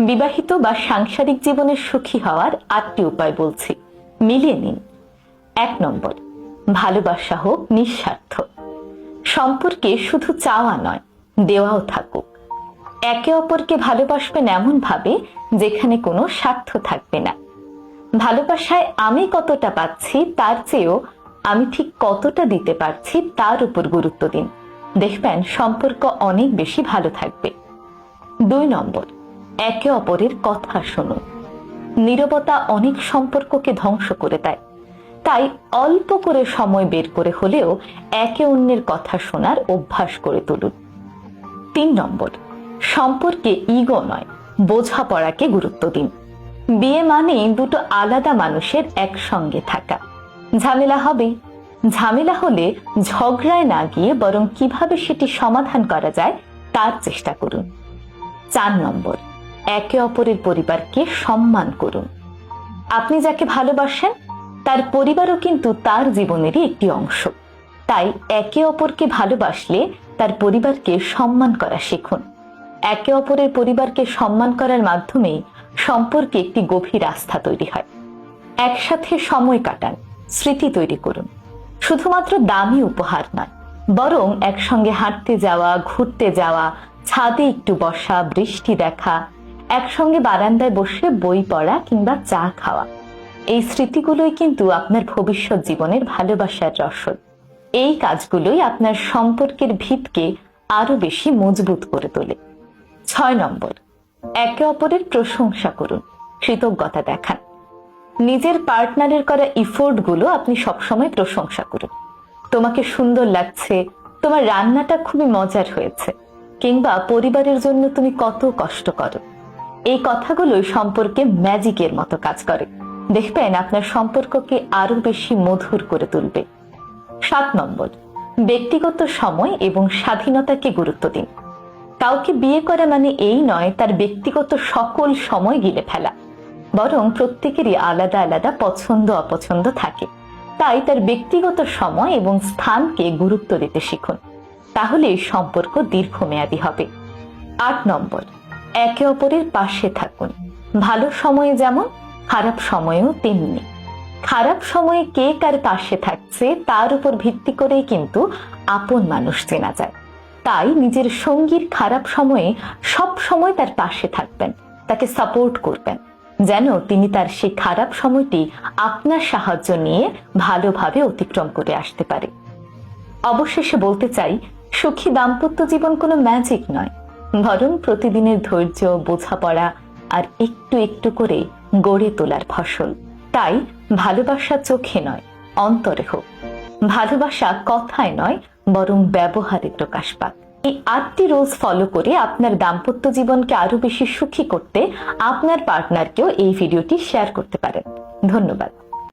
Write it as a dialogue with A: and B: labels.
A: বিবাহিত বা সাংসারিক জীবনে সুখী হওয়ার 8টি উপায় বলছি, মিলিয়ে নিন। 1 নম্বর, ভালোবাসা হোক নিঃস্বার্থ। সম্পর্কে শুধু চাওয়া নয়, দেওয়াও থাকুক। একে অপরকে ভালোবাসবেন এমন ভাবে যেখানে কোনো স্বার্থ থাকবে না। ভালোবাসায় আমি কতটা পাচ্ছি তার চেয়েও আমি ঠিক কতটা দিতে পারছি তার উপর গুরুত্ব দিন, দেখবেন সম্পর্ক অনেক বেশি ভালো থাকবে। 2 নম্বর, একে অপরের কথা শুনুন। নীরবতা অনেক সম্পর্ককে ধ্বংস করে দেয়, তাই অল্প করে সময় বের করে হলেও একে অন্যের কথা শোনার অভ্যাস করে তুলুন। 3 নম্বর, সম্পর্কে ইগো নয়, বোঝাপড়াকে গুরুত্ব দিন। বিয়ে মানে দুটো আলাদা মানুষের একসঙ্গে থাকা। ঝামেলা হবে, ঝামেলা হলে ঝগড়ায় না গিয়ে বরং কিভাবে সেটি সমাধান করা যায় তার চেষ্টা করুন। 4 নম্বর, একে অপরের পরিবারকে সম্মান করুন। আপনি যাকে ভালোবাসেন তার পরিবারও কিন্তু তার জীবনেরই একটি অংশ, তাই একে অপরকে ভালোবাসলে তার পরিবারকে সম্মান করা শিখুন। একে অপরের পরিবারকে সম্মান করার মাধ্যমেই সম্পর্কে একটি গভীর আস্থা তৈরি হয়। একসাথে সময় কাটান, স্মৃতি তৈরি করুন। শুধুমাত্র দামি উপহার নয়, বরং একসঙ্গে হাঁটতে যাওয়া, ঘুরতে যাওয়া, ছাদে একটু বসা, বৃষ্টি দেখা, একসঙ্গে বারান্দায় বসে বই পড়া কিংবা চা খাওয়া, এই স্মৃতিগুলোই কিন্তু আপনার ভবিষ্যৎ জীবনের ভালোবাসার রসদ। এই কাজগুলোই আপনার সম্পর্কের ভিতকে আরো বেশি মজবুত করে তোলে। 6 নম্বর, একে অপরের প্রশংসা করুন, কৃতজ্ঞতা দেখান। নিজের পার্টনারের করা এফোর্ট গুলো আপনি সবসময় প্রশংসা করুন। তোমাকে সুন্দর লাগছে, তোমার রান্নাটা খুবই মজার হয়েছে, কিংবা পরিবারের জন্য তুমি কত কষ্ট করো। এই কথাগুলোই সম্পর্কে ম্যাজিকের মতো কাজ করে, দেখবেন আপনার সম্পর্ককে আরো বেশি মধুর করে তুলবে। 7 নম্বর, ব্যক্তিগত সময় এবং স্বাধীনতাকে গুরুত্ব দিন। কাউকে বিয়ে করা মানে এই নয় তার ব্যক্তিগত সকল সময় গিলে ফেলা, বরং প্রত্যেকেরই আলাদা আলাদা পছন্দ অপছন্দ থাকে, তাই তার ব্যক্তিগত সময় এবং স্থানকে গুরুত্ব দিতে শিখুন, তাহলে সম্পর্ক দীর্ঘমেয়াদী হবে। 8 নম্বর, একে অপরের পাশে থাকুন। ভালো সময়ে যেমন, খারাপ সময়েও তেমনি। খারাপ সময়ে কে কার পাশে থাকছে তার উপর ভিত্তি করেই কিন্তু আপন মানুষ চেনা যায়। তাই নিজের সঙ্গীর খারাপ সময়ে সব সময় তার পাশে থাকবেন, তাকে সাপোর্ট করবেন, যেন তিনি তার সেই খারাপ সময়টি আপনার সাহায্য নিয়ে ভালোভাবে অতিক্রম করে আসতে পারে। অবশেষে বলতে চাই, সুখী দাম্পত্য জীবন কোনো ম্যাজিক নয়, বরং প্রতিদিনের ধৈর্য, বোঝাপড়া আর একটু একটু করে গড়ে তোলার ফসল। তাই ভালোবাসা চোখে নয়, অন্তরে হোক। ভালোবাসা কথায় নয়, বরং ব্যবহারে প্রকাশ পাক। এই 8টি রুলস ফলো করে আপনার দাম্পত্য জীবনকে আরো বেশি সুখী করতে আপনার পার্টনারকেও এই ভিডিওটি শেয়ার করতে পারেন। ধন্যবাদ।